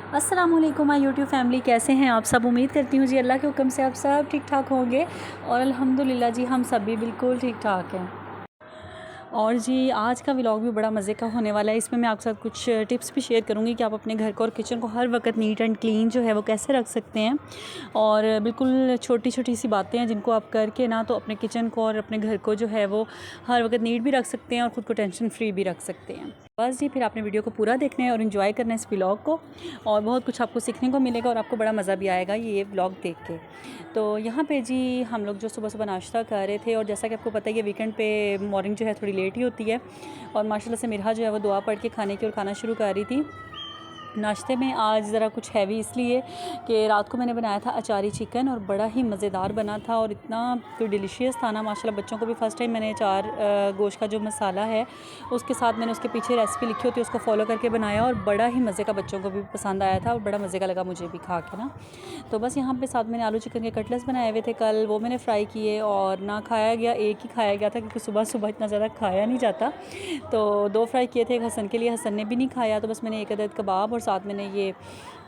अस्सलामुअलैकुम my YouTube family, कैसे हैं आप सब। उम्मीद करती हूँ जी अल्लाह के हुक्म से आप सब ठीक ठाक होंगे और अल्हम्दुलिल्लाह जी हम सब भी बिल्कुल ठीक ठाक हैं। और जी आज का व्लॉग भी बड़ा मज़े का होने वाला है। इसमें मैं आपके साथ कुछ टिप्स भी शेयर करूँगी कि आप अपने घर को और किचन को हर वक्त नीट एंड क्लीन जो है वो कैसे रख सकते हैं। और बिल्कुल छोटी छोटी सी बातें हैं जिनको आप करके ना तो अपने किचन को और अपने घर को जो है वो हर वक्त नीट भी रख सकते हैं और ख़ुद को टेंशन फ्री भी रख सकते हैं। बस जी फिर आपने वीडियो को पूरा देखना है और इन्जॉय करना है इस व्लॉग को, और बहुत कुछ आपको सीखने को मिलेगा और आपको बड़ा मज़ा भी आएगा ये व्लॉग देख के। तो यहाँ पे जी हम लोग जो सुबह सुबह नाश्ता कर रहे थे, और जैसा कि आपको पता है ये वीकेंड पे मॉर्निंग जो है थोड़ी लेट ही होती है, और माशाल्लाह से मिरहा जो है वो दुआ पढ़ के खाने की और खाना शुरू कर रही थी। नाश्ते में आज ज़रा कुछ हैवी इसलिए कि रात को मैंने बनाया था अचारी चिकन, और बड़ा ही मज़ेदार बना था और इतना तो डिलीशियस था ना माशाल्लाह। बच्चों को भी फ़र्स्ट टाइम मैंने अचार गोश्त का जो मसाला है उसके साथ मैंने उसके पीछे रेसिपी लिखी होती है उसको फॉलो करके बनाया, और बड़ा ही मज़े का बच्चों को भी पसंद आया था और बड़ा मज़े का लगा मुझे भी खा के ना। तो बस यहाँ पे साथ मैंने आलू चिकन के कटलेट्स बनाए हुए थे कल, वो मैंने फ्राई किए और ना खाया गया, एक ही खाया गया था क्योंकि सुबह सुबह इतना ज़्यादा खाया नहीं जाता। तो 2 फ्राई किए थे, एक हसन के लिए, हसन ने भी नहीं खाया, तो बस मैंने एक अदद कबाब और साथ मैंने ये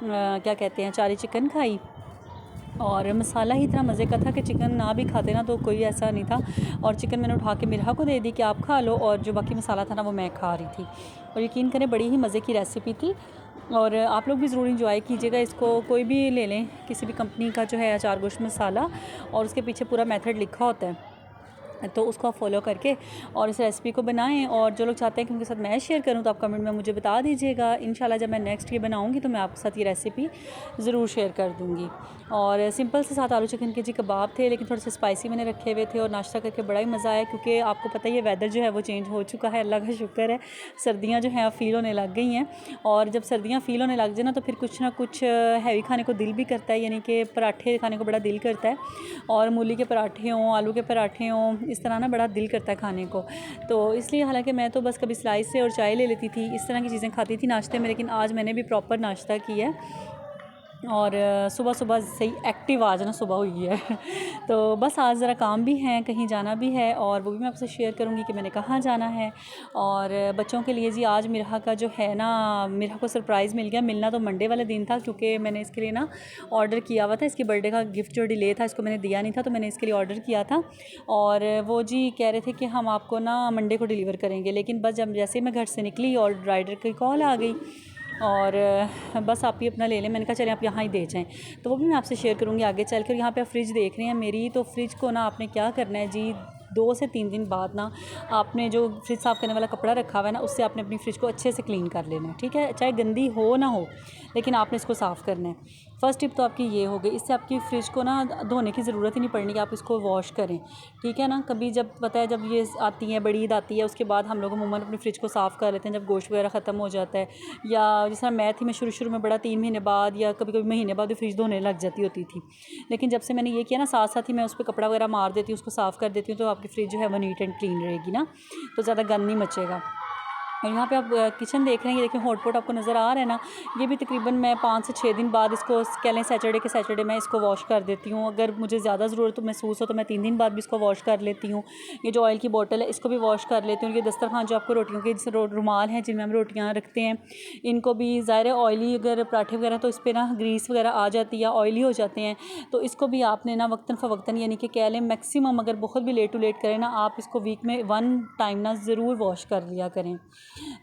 क्या कहते हैं चारी चिकन खाई। और मसाला ही इतना मज़े का था कि चिकन ना भी खाते ना तो कोई ऐसा नहीं था, और चिकन मैंने उठा के मिरहा को दे दी कि आप खा लो, और जो बाकी मसाला था ना वो मैं खा रही थी। और यकीन करें बड़ी ही मज़े की रेसिपी थी, और आप लोग भी ज़रूर इंजॉय कीजिएगा इसको। कोई भी ले लें किसी भी कंपनी का जो है अचार गोश्त मसाला, और उसके पीछे पूरा मेथड लिखा होता है, तो उसको आप फॉलो करके और इस रेसिपी को बनाएं। और जो लोग चाहते हैं कि उनके साथ मैं शेयर करूं तो आप कमेंट में मुझे बता दीजिएगा। इंशाल्लाह जब मैं नेक्स्ट ये बनाऊंगी तो मैं आपके साथ ये रेसिपी ज़रूर शेयर कर दूंगी। और सिंपल से साथ आलू चिकन के जी कबाब थे, लेकिन थोड़े से स्पाइसी मैंने रखे हुए थे, और नाश्ता करके बड़ा ही मज़ा आया क्योंकि आपको पता ही है वेदर जो है वो चेंज हो चुका है, अल्लाह का शुक्र है। सर्दियाँ जो हैं अब फ़ील होने लग गई हैं, और जब सर्दियाँ फ़ील होने लग जाए ना तो फिर कुछ ना कुछ हैवी खाने को दिल भी करता है, यानी कि पराठे खाने को बड़ा दिल करता है, और मूली के पराठे हों, आलू के पराठे हों, इस तरह ना बड़ा दिल करता है खाने को। तो इसलिए हालांकि मैं तो बस कभी स्लाइस से और चाय ले लेती थी, इस तरह की चीज़ें खाती थी नाश्ते में, लेकिन आज मैंने भी प्रॉपर नाश्ता किया है। और सुबह सुबह सही एक्टिव आज ना सुबह हुई है तो बस आज ज़रा काम भी है, कहीं जाना भी है, और वो भी मैं आपसे शेयर करूँगी कि मैंने कहाँ जाना है। और बच्चों के लिए जी आज मिरहा का जो है ना, मिरहा को सरप्राइज़ मिल गया। मिलना तो मंडे वाले दिन था क्योंकि मैंने इसके लिए ना ऑर्डर किया हुआ था, इसकी बर्थडे का गिफ्ट जो डिले था इसको मैंने दिया नहीं था, तो मैंने इसके लिए ऑर्डर किया था, और वो जी कह रहे थे कि हम आपको ना मंडे को डिलीवर करेंगे। लेकिन बस जब जैसे मैं घर से निकली और राइडर की कॉल आ गई, और बस आप ही अपना ले लें। मैंने कहा चलें आप यहाँ ही दे जाएँ, तो वो भी मैं आपसे शेयर करूँगी आगे चल कर। यहाँ पे आप फ्रिज देख रहे हैं मेरी, तो फ्रिज को ना आपने क्या करना है जी, 2 से 3 दिन बाद ना आपने जो फ्रिज साफ़ करने वाला कपड़ा रखा हुआ है ना उससे आपने अपनी फ्रिज को अच्छे से क्लीन कर लेना है, ठीक है। चाहे गंदी हो ना हो लेकिन आपने इसको साफ़ करना है। फ़र्स्ट टिप तो आपकी ये हो गई, इससे आपकी फ्रिज को ना धोने की ज़रूरत ही नहीं पड़नी कि आप इसको वॉश करें, ठीक है ना। कभी जब पता है जब ये आती है बड़ी ईद आती है उसके बाद हम लोग अमूमन अपनी फ्रिज को साफ़ कर लेते हैं जब गोश्त वगैरह ख़त्म हो जाता है, या जिस तरह मैं थी मैं शुरू में बड़ा 3 महीने बाद या कभी कभी महीने बाद भी फ्रिज धोने लग जाती होती थी। लेकिन जब से मैंने ये किया ना साथ साथ ही मैं उस पर कपड़ा वगैरह मार देती हूँ, उसको साफ़ कर देती हूँ, तो आपकी फ्रिज जो है वो नीट एंड क्लीन रहेगी ना, तो ज़्यादा गंद नहीं मचेगा। और यहाँ पे आप किचन देख रहे हैं, ये देखिए हॉटपॉट आपको नज़र आ रहा है ना, ये भी तकरीबन मैं 5 से 6 दिन बाद इसको कह लें सैटरडे के सैटरडे मैं इसको वॉश कर देती हूँ। अगर मुझे ज़्यादा ज़रूरत महसूस हो तो मैं 3 दिन बाद भी इसको वॉश कर लेती हूँ। ये जो ऑयल की बोतल है इसको भी वॉश कर लेती हूँ। ये दस्तरखान जो आपको रोटियों के जैसे रुमाल हैं जिनमें हम रोटियाँ रखते हैं, इनको भी ज़ाहिर है ऑयली अगर पराठे वगैरह तो इस पर ना ग्रीस वगैरह आ जाती है, ऑयली हो जाते हैं, तो इसको भी आपने ना वक्तन फ़वक्तन यानी कि कह लें मैक्सिमम अगर बहुत भी लेट टू लेट करें ना आप इसको वीक में 1 टाइम ना ज़रूर वॉश कर लिया करें।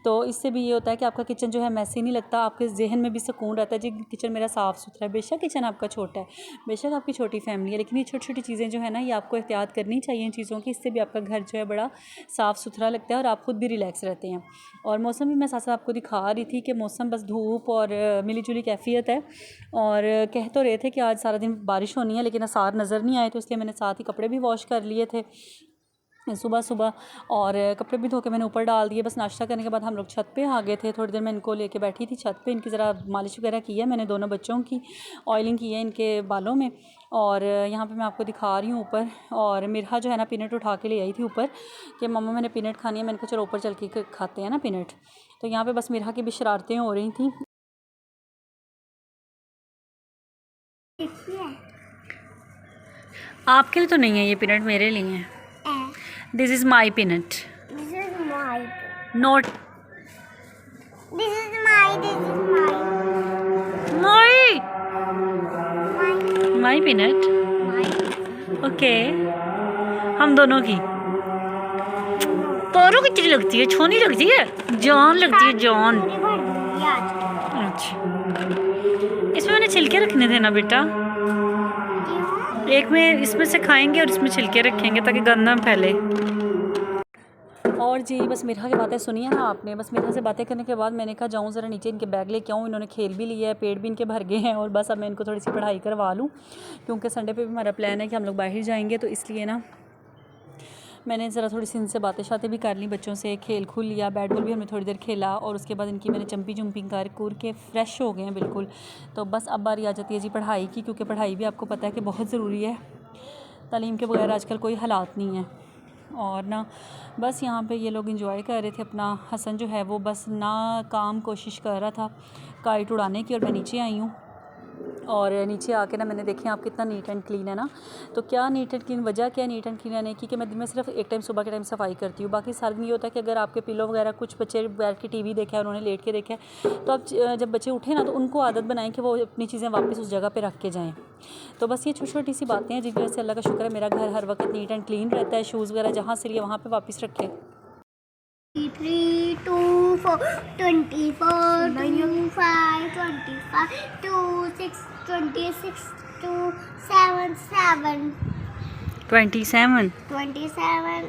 तो इससे भी ये होता है कि आपका किचन जो है मैसी नहीं लगता, आपके जहन में भी सुकून रहता है जी किचन मेरा साफ़ सुथरा है। बेशक किचन आपका छोटा है, बेशक आपकी छोटी फैमिली है, लेकिन ये छोटी छोटी चीज़ें जो है ना ये आपको एहतियात करनी चाहिए इन चीज़ों की। इससे भी आपका घर जो है बड़ा साफ़ सुथरा लगता है और आप ख़ुद भी रिलैक्स रहते हैं। और मौसम भी मैं साथ साथ आपको दिखा रही थी कि मौसम बस धूप और मिली जुली कैफियत है, और कह तो रहे थे कि आज सारा दिन बारिश होनी है लेकिन आसार नज़र नहीं आए, तो इसलिए मैंने साथ ही कपड़े भी वॉश कर लिए थे सुबह सुबह, और कपड़े भी धो के मैंने ऊपर डाल दिए। बस नाश्ता करने के बाद हम लोग छत पे आ गए थे, थोड़ी देर मैं इनको लेके बैठी थी छत पे, इनकी ज़रा मालिश वगैरह की है मैंने, दोनों बच्चों की ऑयलिंग की है इनके बालों में। और यहाँ पे मैं आपको दिखा रही हूँ ऊपर, और मिरहा जो है ना पीनट उठा के ले आई थी ऊपर कि मम्मा मैंने पीनट खानी है, मैंने कहा चलो ऊपर चल के खाते हैं ना पीनट। तो यहाँ पर बस मिरहा की भी शरारतें हो रही थी। आपके लिए तो नहीं है ये पीनट, मेरे लिए है। This is my peanut, note This is my. My peanut, okay. हम दोनों की तोरों की चिड़ी लगती है, छोनी लगती है, जान लगती है, जान। अच्छा, इसमें मैंने छिलके रखने थे ना बेटा, एक में इसमें से खाएंगे और इसमें छिलके रखेंगे ताकि गंदा न फैले। और जी बस मिरहा की बातें सुनी है ना आपने। बस मिरहा से बातें करने के बाद मैंने कहा जाऊँ ज़रा नीचे इनके बैग लेके आऊँ। इन्होंने खेल भी लिया है, पेट भी इनके भर गए हैं, और बस अब मैं इनको थोड़ी सी पढ़ाई करवा लूँ, क्योंकि संडे पे भी हमारा प्लान है कि हम लोग बाहर जाएंगे, तो इसलिए ना मैंने ज़रा थोड़ी सी इनसे बातें शातें भी कर ली, बच्चों से खेल खुल लिया, बैट बॉल भी हमने थोड़ी देर खेला, और उसके बाद इनकी मैंने जंपिंग कर कूर के फ़्रेश हो गए हैं बिल्कुल। तो बस अब बारी आ जाती है जी पढ़ाई की, क्योंकि पढ़ाई भी आपको पता है कि बहुत ज़रूरी है, तालीम के बगैर आजकल कोई हालात नहीं है। और ना बस यहाँ पे ये लोग इंजॉय कर रहे थे अपना। हसन जो है वो बस ना काम कोशिश कर रहा था काइट उड़ाने की, और मैं नीचे आई हूँ। और नीचे आके ना मैंने देखें आप कितना नीट एंड क्लीन है ना। तो क्या नीट एंड क्लीन, वजह क्या है नीट एंड क्लीन रहने की, कि मैं दिन में सिर्फ एक टाइम सुबह के टाइम सफाई करती हूँ। बाकी सारा दिन ये होता है कि अगर आपके पिलो वगैरह, कुछ बच्चे बैठ के टीवी देखा है, उन्होंने लेट के देखा है, तो आप जब बच्चे उठे ना तो उनको आदत बनाएं कि वो अपनी चीज़ें वापस उस जगह पर रख के जाएँ। तो बस ये छोटी छोटी सी बातें हैं जिनकी वजह से अल्लाह का शुक्र है मेरा घर हर वक्त नीट एंड क्लीन रहता है। शूज़ वगैरह जहाँ से लिए वहाँ पर वापस रखे। 3 2 4 24 25 25 26 26 27 7 27 27 27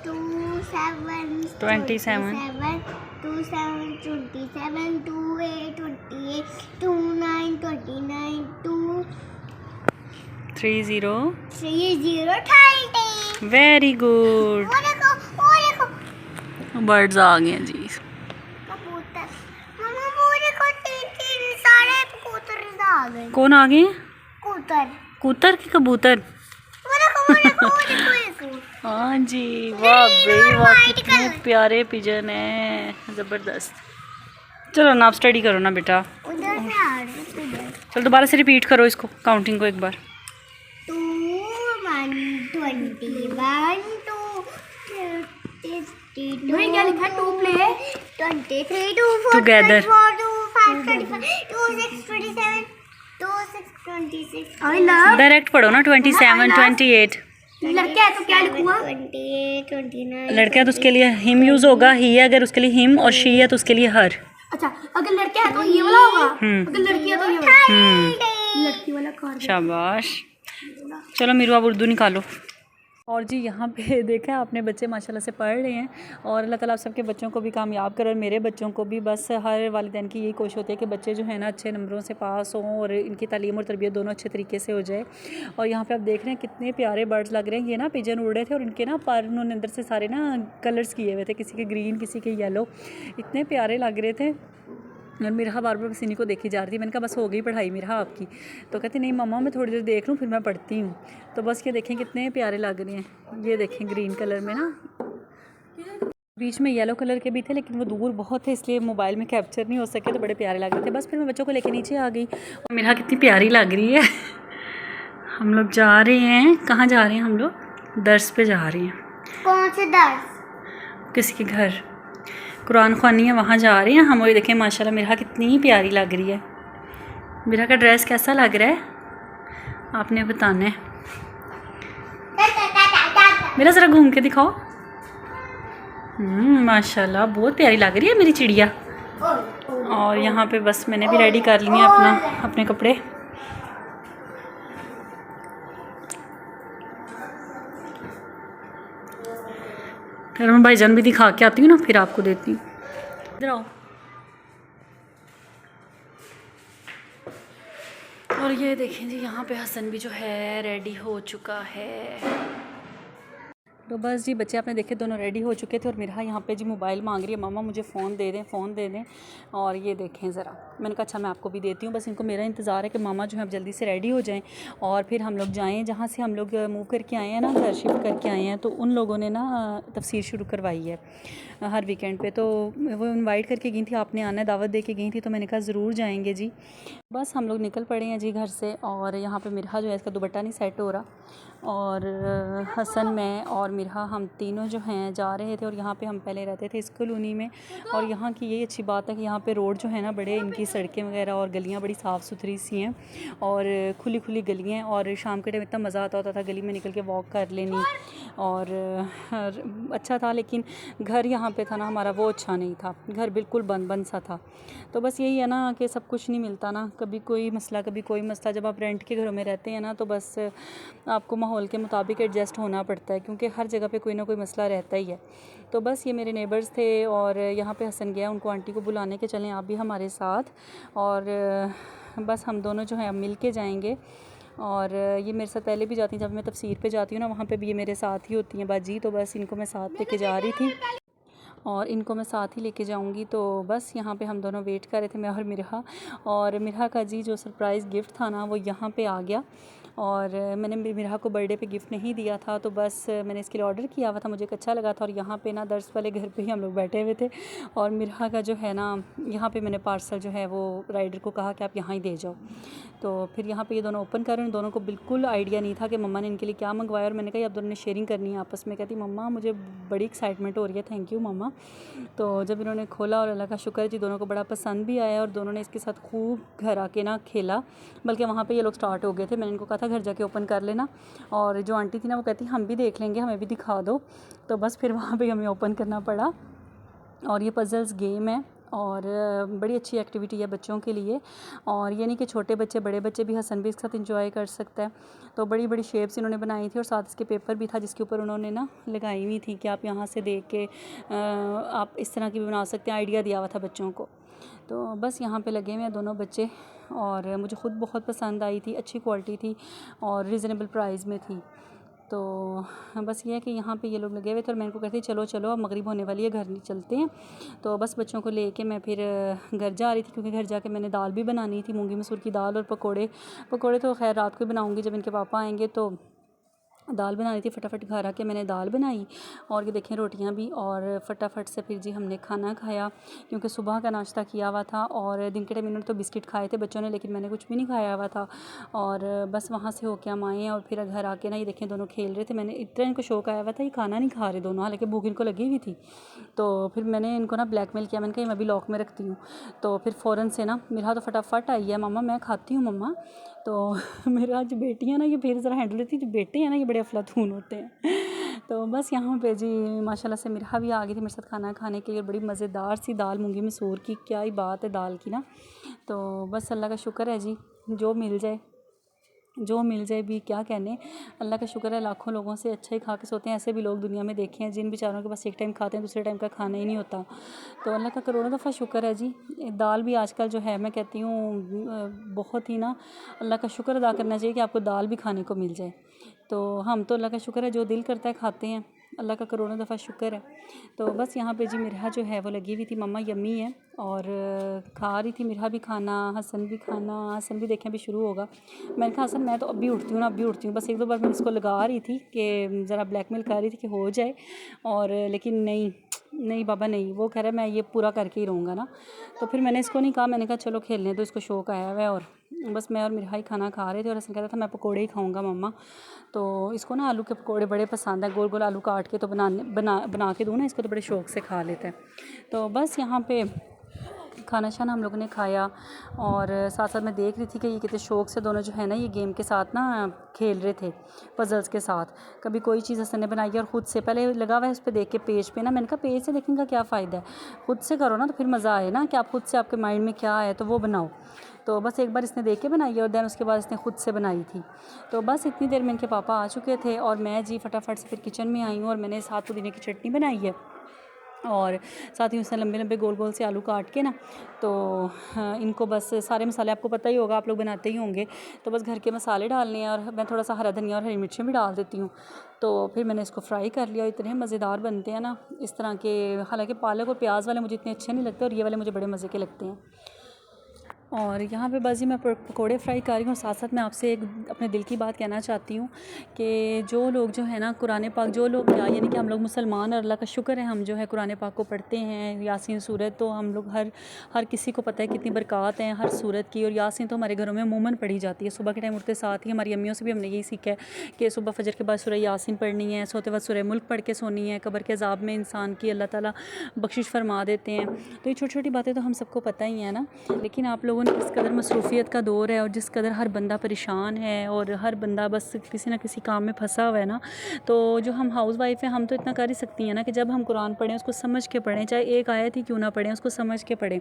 27 27 27 28 28 29 29 2 30 30 30। Very good. वो देखो बर्ड्स आ गए हैं जी। कबूतर मम्मा, वो देखो तीन सारे कबूतर आ गए। कौन आ गए हैं? कबूतर। कूतर की कबूतर। वो देखो हाँ जी, वाह भाई वाह, कितने प्यारे पिजन हैं, ज़बरदस्त। चलो ना आप स्टडी करो ना बेटा। उधर से आ रहे हैं। चलो दोबारा से रिपीट करो इसको, काउंटिंग को एक बार। 2 1 21 2 नहीं क्या लिखा है? 2 play 23 2 4 Together. 4 2 5 25 2 6 27 2 6 26 I love. Direct पढ़ो ना, 27 28। लड़का है तो क्या लिखूंगा? 28 29। लड़का है तो उसके लिए हिम यूज़ होगा, ही है अगर उसके लिए हिम, और शी है तो उसके लिए हर। अच्छा, अगर लड़का है तो ये वाला होगा, अगर लड़की है तो ये वाला। लड़की वाला कर। शाबाश। चलो मीरू आप उर्दू निकालो। और जी यहाँ पे देखा आपने बच्चे माशाल्लाह से पढ़ रहे हैं, और अल्लाह ताला आप सबके बच्चों को भी कामयाब करे, और मेरे बच्चों को भी। बस हर वालिदैन की यही कोशिश होती है कि बच्चे जो है ना अच्छे नंबरों से पास हों, और इनकी तालीम और तरबियत दोनों अच्छे तरीके से हो जाए। और यहाँ पे आप देख रहे हैं कितने प्यारे बर्ड्स लग रहे हैं। ये ना पिजन उड़ रहे थे, और इनके ना पर उन्होंने अंदर से सारे ना कलर्स किए हुए थे, किसी के ग्रीन किसी के येलो, इतने प्यारे लग रहे थे। और मिरहा बार बार बस इन्हीं को देखी जा रही थी। मैंने कहा बस हो गई पढ़ाई मिरहा आपकी, तो कहती नहीं मम्मा मैं थोड़ी देर देख लूँ फिर मैं पढ़ती हूँ। तो बस ये देखें कितने प्यारे लग रहे हैं, ये देखें ग्रीन कलर में ना, बीच में येलो कलर के भी थे, लेकिन वो दूर बहुत थे इसलिए मोबाइल में कैप्चर नहीं हो सके, तो बड़े प्यारे लग रहे थे। बस फिर मैं बच्चों को लेके नीचे आ गई, और मिरहा कितनी प्यारी लग रही है। हम लोग जा रहे हैं, कहाँ जा रहे हैं हम लोग? दर्स पे जा रहे हैं। कौन से दर्स? किसी के घर कुरान ख़वानी है, वहाँ जा रहे हैं हम। और देखें माशाल्लाह मिरहा कितनी प्यारी लग रही है। मिरहा का ड्रेस कैसा लग रहा है आपने बताना है। मेरा ज़रा घूम के दिखाओ। माशाल्लाह बहुत प्यारी लग रही है मेरी चिड़िया। और यहाँ पे बस मैंने भी रेडी कर लिए अपने कपड़े। फिर मैं भाईजान भी दिखा के आती हूँ ना, फिर आपको देती हूँ। इधर आओ। और ये देखें जी यहाँ पे हसन भी जो है रेडी हो चुका है। तो बस जी बच्चे आपने देखे दोनों रेडी हो चुके थे, और मिरहा यहाँ पे जी मोबाइल मांग रही है, मामा मुझे फ़ोन दे दें फ़ोन दे दें। और ये देखें ज़रा, मैंने कहा अच्छा मैं आपको भी देती हूँ। बस इनको मेरा इंतज़ार है कि मामा जो है अब जल्दी से रेडी हो जाएं, और फिर हम लोग जाएं जहाँ से हम लोग मूव करके आए हैं ना, घर शिफ्ट करके आए हैं। तो उन लोगों ने ना तफसीर शुरू करवाई है हर वीकेंड पे, तो वो इनवाइट करके गई थी, आपने आना दावत दे के गई थी, तो मैंने कहा ज़रूर जाएंगे जी। बस हम लोग निकल पड़े हैं जी घर से। और यहाँ पे मिरहा जो है इसका दुपट्टा नहीं सेट हो रहा, और हसन मैं और मिरहा हम तीनों जो हैं जा रहे थे। और यहाँ पे हम पहले रहते थे इस कॉलोनी में, और यहाँ की यही अच्छी बात है कि यहाँ पे रोड जो है ना बड़े, इनकी सड़कें वगैरह और गलियाँ बड़ी साफ़ सुथरी सी हैं और खुली खुली गलियाँ हैं। और शाम के टाइम इतना मज़ा आता होता था गली में निकल के वॉक कर लेनी, और अच्छा था। लेकिन घर यहाँ पे था ना हमारा, वो अच्छा नहीं था, घर बिल्कुल बंद बंद सा था। तो बस यही है ना कि सब कुछ नहीं मिलता ना, कभी कोई मसला कभी कोई मसला। जब आप रेंट के घरों में रहते हैं ना तो बस आपको माहौल के मुताबिक एडजस्ट होना पड़ता है, क्योंकि हर जगह पे कोई ना कोई मसला रहता ही है। तो बस ये मेरे नेबर्स थे और यहाँ पे हसन गया उनको आंटी को बुलाने के, चलें आप भी हमारे साथ। और बस हम दोनों जो है अब मिल के जाएँगे। और ये मेरे साथ पहले भी जाती हैं, जब मैं तफसीर पे जाती हूँ ना वहाँ पे भी ये मेरे साथ ही होती हैं बाजी। तो बस इनको मैं साथ लेके जा रही थी और इनको मैं साथ ही लेके जाऊंगी। तो बस यहाँ पे हम दोनों वेट कर रहे थे, मैं और मिरहा। और मिरहा का जी जो सरप्राइज़ गिफ्ट था ना वो यहाँ पे आ गया। और मैंने मिरहा को बर्थडे पे गिफ्ट नहीं दिया था, तो बस मैंने इसके लिए ऑर्डर किया हुआ था, मुझे अच्छा लगा था। और यहाँ पे ना दर्स वाले घर पे ही हम लोग बैठे हुए थे, और मिरहा का जो है ना यहाँ पे मैंने पार्सल जो है वो राइडर को कहा कि आप यहाँ ही दे जाओ। तो फिर यहाँ पे ये दोनों ओपन कर रहे हैं। दोनों को बिल्कुल आइडिया नहीं था कि मम्मा ने इनके लिए क्या मंगवाया, और मैंने कहा आप दोनों ने शेयरिंग करनी है आपस में। कहती मम्मा मुझे बड़ी एक्साइटमेंट हो रही है, थैंक यू मम्मा। तो जब इन्होंने खोला, और अल्लाह का शुक्र है जी दोनों को बड़ा पसंद भी आया, और दोनों ने इसके साथ खूब घर आके ना खेला। बल्कि वहाँ पे ये लोग स्टार्ट हो गए थे, मैंने इनको कहा था घर जाके ओपन कर लेना। और जो आंटी थी ना वो कहती हम भी देख लेंगे, हमें भी दिखा दो। तो बस फिर वहाँ पे हमें ओपन करना पड़ा। और ये पज़ल्स गेम है और बड़ी अच्छी एक्टिविटी है बच्चों के लिए। और ये नहीं कि छोटे बच्चे बड़े बच्चे भी, हसन भी इसके साथ इंजॉय कर सकता है। तो बड़ी बड़ी शेप्स इन्होंने बनाई थी, और साथ इसके पेपर भी था जिसके ऊपर उन्होंने ना लगाई हुई थी कि आप यहाँ से देख के आप इस तरह की भी बना सकते हैं, आइडिया दिया हुआ था बच्चों को। तो बस यहाँ पे लगे हुए हैं दोनों बच्चे, और मुझे ख़ुद बहुत पसंद आई थी, अच्छी क्वालिटी थी और रिज़नेबल प्राइस में थी। तो बस ये है कि यहाँ पे ये लोग लगे हुए थे, और मैं इनको कहती चलो चलो अब मगरिब होने वाली है, घर चलते हैं। तो बस बच्चों को लेके मैं फिर घर जा रही थी, क्योंकि घर जाके मैंने दाल भी बनानी थी, मूंगी मसूर की दाल और पकोड़े तो खैर रात को ही बनाऊँगी जब इनके पापा आएँगे। तो दाल बनानी थी, फटाफट घर आके मैंने दाल बनाई, और ये देखें रोटियां भी। और फटाफट से फिर जी हमने खाना खाया, क्योंकि सुबह का नाश्ता किया हुआ था, और दिन के टाइम इन्होंने तो बिस्किट खाए थे बच्चों ने, लेकिन मैंने कुछ भी नहीं खाया हुआ था। और बस वहाँ से होके हम आए हैं, और फिर घर आके ना ये देखें दोनों खेल रहे थे। मैंने इतना इनको शौक आया हुआ था, ये खाना नहीं खा रहे दोनों, हालांकि भूख इनको लगी हुई थी। तो फिर मैंने इनको ना ब्लैकमेल किया, मैंने कहा मैं भी लॉक में रखती हूँ। तो फिर फ़ौरन से ना मेरा तो फटाफट आई है, मम्मा मैं खाती हूँ मम्मा। तो मेरा आज बेटियाँ ना ये फिर ज़रा हैंडल रहती, जो बेटे हैं ना ये बड़े अफलातून होते हैं। तो बस यहाँ पे जी माशाल्लाह से मिरहा भी आ गई थी मेरे साथ खाना खाने के लिए, बड़ी मज़ेदार सी दाल मूंगी मसूर की, क्या ही बात है दाल की ना। तो बस अल्लाह का शुक्र है जी, जो मिल जाए भी क्या कहने, अल्लाह का शुक्र है। लाखों लोगों से अच्छा ही खा के सोते हैं, ऐसे भी लोग दुनिया में देखे हैं जिन बेचारों के पास एक टाइम खाते हैं दूसरे टाइम का खाना ही नहीं होता। तो अल्लाह का करोड़ों दफ़ा शुक्र है जी। दाल भी आजकल जो है मैं कहती हूँ बहुत ही ना अल्लाह का शुक्र अदा करना चाहिए कि आपको दाल भी खाने को मिल जाए। तो हम तो अल्लाह का शुक्र है जो दिल करता है खाते हैं, अल्लाह का करोड़ों दफ़ा शुक्र है। तो बस यहाँ पे जी मिरहा जो है वो लगी हुई थी, मम्मा यम्मी है, और खा रही थी मिरहा भी खाना, हसन भी खाना। हसन भी देखें अभी शुरू होगा। मैंने कहा हसन मैं तो अभी उठती हूँ ना, अभी उठती हूँ। बस एक दो बार मैं इसको लगा रही थी कि ज़रा ब्लैकमेल कर रही थी कि हो जाए, और लेकिन नहीं बाबा नहीं, वो कह रहा है मैं ये पूरा करके ही रहूँगा ना। तो फिर मैंने इसको नहीं कहा, मैंने कहा चलो खेलने, तो इसको शौक आया हुआ है। और बस मैं और मिरहा ही खाना खा रहे थे, और हसन कहता था मैं पकोड़े ही खाऊंगा मम्मा। तो इसको ना आलू के पकोड़े बड़े पसंद है, गोल गोल आलू काट के तो बना के दूँ ना इसको, तो बड़े शौक से खा लेते हैं। तो बस यहाँ पे खाना शाना हम लोगों ने खाया, और साथ साथ मैं देख रही थी कि ये कितने शौक से दोनों जो है ना ये गेम के साथ ना खेल रहे थे, पज़ल्स के साथ। कभी कोई चीज़ हसन ने बनाई और ख़ुद से पहले लगा हुआ है उस पर देख के पेज पे ना, मैंने कहा पेज से देखने का क्या फ़ायदा है, ख़ुद से करो ना तो फिर मज़ा आए ना, कि आप ख़ुद से आपके माइंड में क्या आए तो वो बनाओ। तो बस एक बार इसने देख के बनाई, और दैन उसके बाद इसने ख़ुद से बनाई थी। तो बस इतनी देर में इनके पापा आ चुके थे, और मैं जी फटाफट से फिर किचन में आई हूँ, और मैंने साथ पुदीने की चटनी बनाई है, और साथ ही उसने लंबे लंबे गोल गोल से आलू काट के ना, तो इनको बस सारे मसाले आपको पता ही होगा, आप लोग बनाते ही होंगे, तो बस घर के मसाले डालने हैं, और मैं थोड़ा सा हरा धनिया और हरी मिर्चें भी डाल देती हूँ। तो फिर मैंने इसको फ्राई कर लिया। इतने मज़ेदार बनते हैं ना इस तरह के, हालांकि पालक और प्याज वाले मुझे इतने अच्छे नहीं लगते, और ये वाले मुझे बड़े मज़े के लगते हैं। और यहाँ पे बस जी मैं पकोड़े फ्राई कर रही हूँ। साथ साथ मैं आपसे एक अपने दिल की बात कहना चाहती हूँ कि जो लोग जो है ना कुरान पाक, जो लोग यानी कि हम लोग मुसलमान, और अल्लाह का शुक्र है हम जो है कुरान पाक को पढ़ते हैं, यासीन सूरत तो हम लोग हर किसी को पता है कितनी बरक़ात हैं हर सूरत की। और यासीन तो हमारे घरों में अमूमन पढ़ी जाती है सुबह के टाइम उठते साथ ही। हमारी अम्मियों से भी हमने यही सीखा है कि सुबह फजर के बाद सूरह यासीन पढ़नी है, सोते वक्त सूरह मुल्क पढ़ के सोनी है। कब्र के अज़ाब में इंसान की अल्लाह ताला बख्शिश फरमा देते हैं। तो ये छोटी छोटी बातें तो हम सबको पता ही है ना, लेकिन आप लोगों ने इस कदर मसरूफ़ियत का दौर है और जिस कदर हर बंदा परेशान है और हर बंदा बस किसी ना किसी काम में फंसा हुआ है ना, तो जो हम हाउस वाइफ हैं हम तो इतना कर ही सकती हैं ना कि जब हम कुरान पढ़ें उसको समझ के पढ़ें, चाहे एक आयत ही क्यों ना पढ़ें, उसको समझ के पढ़ें।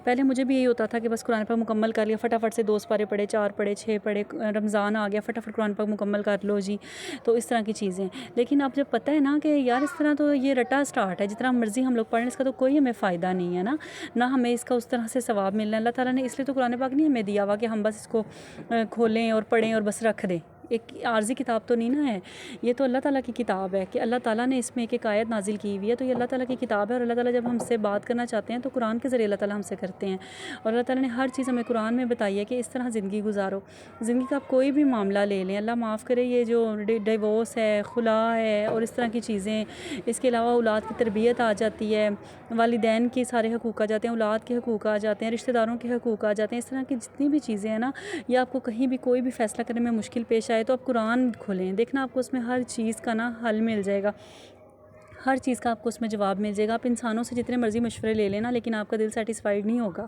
पहले मुझे भी यही होता था कि बस कुरान पाक मुकम्मल कर लिया, फटाफट से 2 पारे पढ़े, 4 पढ़े, 6 पढ़े, रमज़ान आ गया फटाफट कुरान पाक मुकम्मल कर लो जी। तो इस तरह की चीज़ें, लेकिन अब जब पता है ना कि यार इस तरह तो ये रटा स्टार्ट है, जितना मर्ज़ी हम लोग पढ़ें इसका तो कोई हमें फ़ायदा नहीं है ना हमें इसका उस तरह से सवाब मिलना। अल्लाह ताला ने इसलिए तो कुरान पाक नहीं हमें दिया हुआ कि हम बस इसको खोलें और पढ़ें और बस रख दें। एक आर्जी किताब तो नहीं ना है, ये तो अल्लाह ताला की किताब है कि अल्लाह ताला ने इसमें एक आयत नाजिल की हुई है। तो ये अल्लाह ताला की किताब है और अल्लाह ताला जब हमसे बात करना चाहते हैं तो कुरान के ज़रिए अल्लाह ताला हमसे करते हैं। और अल्लाह ताला ने हर चीज़ हमें कुरान में बताई है कि इस तरह ज़िंदगी गुजारो। ज़िंदगी का आप कोई भी मामला ले लें, अल्लाह माफ़ करे, ये जो डिवोर्स है, खुला है और इस तरह की चीज़ें, इसके अलावा औलाद की तरबियत आ जाती है, वालिदैन के सारे हकूक़ आ जाते हैं, औलाद के हकूक़ आ जाते हैं, रिश्तेदारों के हकूक़ आ जाते हैं। इस तरह की जितनी भी चीज़ें हैं ना, या आपको कहीं भी कोई भी फ़ैसला करने में मुश्किल पेश आए तो आप कुरान खोलें, देखना आपको उसमें हर चीज़ का ना हल मिल जाएगा, हर चीज़ का आपको उसमें जवाब मिल जाएगा। आप इंसानों से जितने मर्ज़ी मशवरे ले लेना लेकिन आपका दिल सेटिस्फाइड नहीं होगा।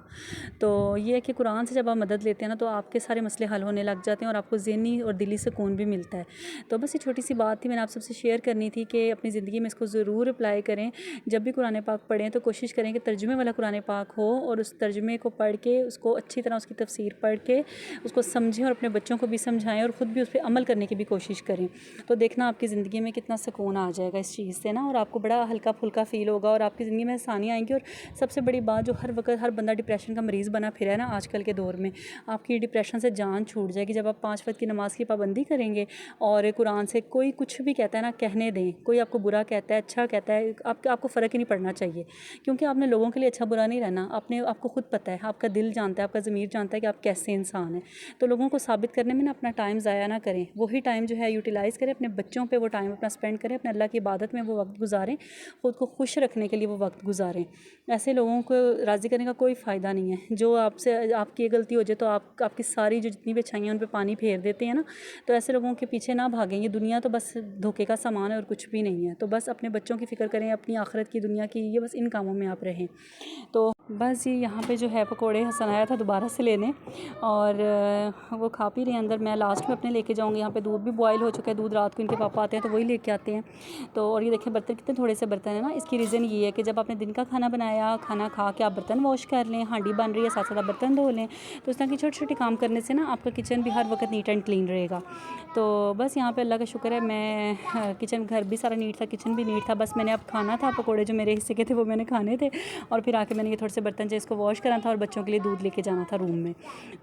तो ये है कि कुरान से जब आप मदद लेते हैं ना तो आपके सारे मसले हल होने लग जाते हैं और आपको ज़हनी और दिली सुकून भी मिलता है। तो बस ये छोटी सी बात थी, मैंने आप सबसे शेयर करनी थी कि अपनी ज़िंदगी में इसको ज़रूर अप्लाई करें। जब भी कुरान पाक पढ़ें तो कोशिश करें कि तर्जुमे वाला कुरान पाक हो और उस तर्जुमे को पढ़ के उसको अच्छी तरह उसकी तफसीर पढ़ के उसको समझें और अपने बच्चों को भी समझाएं और ख़ुद भी उस पर अमल करने की भी कोशिश करें। तो देखना आपकी ज़िंदगी में कितना सुकून आ जाएगा इस चीज़ से ना, और आपको बड़ा हल्का फुल्का फ़ील होगा और आपकी ज़िंदगी में आसानियाँ आएंगी। और सबसे बड़ी बात, जो हर वक्त हर बंदा डिप्रेशन का मरीज़ बना फिरा है ना आजकल के दौर में, आपकी डिप्रेशन से जान छूट जाएगी जब आप 5 वक्त की नमाज़ की पाबंदी करेंगे और कुरान से कोई कुछ भी कहता है ना कहने दें। कोई आपको बुरा कहता है, अच्छा कहता है, आपको फ़र्क ही नहीं पड़ना चाहिए, क्योंकि आपने लोगों के लिए अच्छा बुरा नहीं रहना। आपको खुद पता है, आपका दिल जानता है, आपका ज़मीर जानता है कि आप कैसे इंसान हैं। तो लोगों को साबित करने में ना अपना टाइम ज़ाया ना करें, वही टाइम जो है यूटिलाइज़ करें, अपने बच्चों पर वो टाइम अपना स्पेंड करें, अपने अल्लाह की इबादत में वो वक्त गुजारें, ख़ुद को खुश रखने के लिए वो वक्त गुजारें। ऐसे लोगों को राज़ी करने का कोई फ़ायदा नहीं है। जो आपसे आपकी ये गलती हो जाए तो आपकी सारी जो जितनी भी अच्छाइयाँ उन पे पानी फेर देते हैं ना, तो ऐसे लोगों के पीछे ना भागें। ये दुनिया तो बस धोखे का सामान है और कुछ भी नहीं है। तो बस अपने बच्चों की फ़िक्र करें, अपनी आखिरत की, दुनिया की, ये बस इन कामों में आप रहें। तो बस ये यहाँ पे जो है पकोड़े हसन आया था दोबारा से लेने और वो खा पी रहे हैं अंदर। मैं लास्ट में अपने लेके जाऊँगी। यहाँ पे दूध भी बॉयल हो चुका है, दूध रात को इनके पापा आते हैं तो वही लेके आते हैं। तो और ये देखें बर्तन कितने थोड़े से बर्तन है ना, इसकी रीज़न ये है कि जब आपने दिन का खाना बनाया, खाना खा के आप बर्तन वॉश कर लें, हांडी बन रही है साथ साथ आप बर्तन धो लें। तो इस तरह की छोटे छोटे काम करने से ना आपका किचन भी हर वक्त नीट एंड क्लीन रहेगा। तो बस यहाँ पे अल्लाह का शुक्र है, मैं किचन, घर भी सारा नीट था, किचन भी नीट था। बस मैंने अब खाना था, पकोड़े जो मेरे हिस्से के थे वो मैंने खाने थे और फिर आके मैंने ये थोड़े से बर्तन जो इसको वॉश करना था और बच्चों के लिए दूध लेके जाना था रूम में।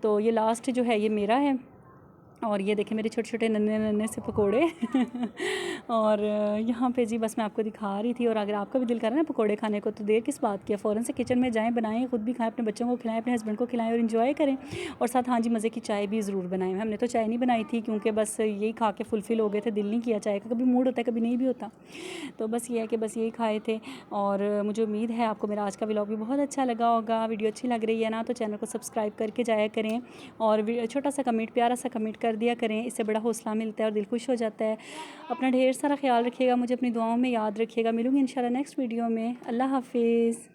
तो ये लास्ट जो है ये मेरा है और ये देखें मेरे छोटे छोटे नन्हे नन्हे से पकोड़े और यहाँ पे जी बस मैं आपको दिखा रही थी। और अगर आपका भी दिल कर रहा है ना पकोड़े खाने को तो देर किस बात की है, फ़ौरन से किचन में जाएं, बनाएं, खुद भी खाएं, अपने बच्चों को खिलाएं, अपने हस्बैंड को खिलाएं और इन्जॉय करें। और साथ हाँ जी मज़े की चाय भी ज़रूर बनाएं। हमने तो चाय नहीं बनाई थी क्योंकि बस यही खा के फुलफ़िल हो गए थे, दिल नहीं किया चाय का, कभी मूड होता है कभी नहीं भी होता। तो बस ये है कि बस यही खाए थे और मुझे उम्मीद है आपको मेरा आज का व्लॉग भी बहुत अच्छा लगा होगा। वीडियो अच्छी लग रही है ना तो चैनल को सब्सक्राइब करके जाया करें और छोटा सा कमेंट, प्यारा सा कमेंट कर दिया करें, इससे बड़ा हौसला मिलता है और दिल खुश हो जाता है। अपना ढेर सारा ख्याल रखिएगा, मुझे अपनी दुआओं में याद रखिएगा। मिलूंगी इंशाल्लाह नेक्स्ट वीडियो में। अल्लाह हाफिज़।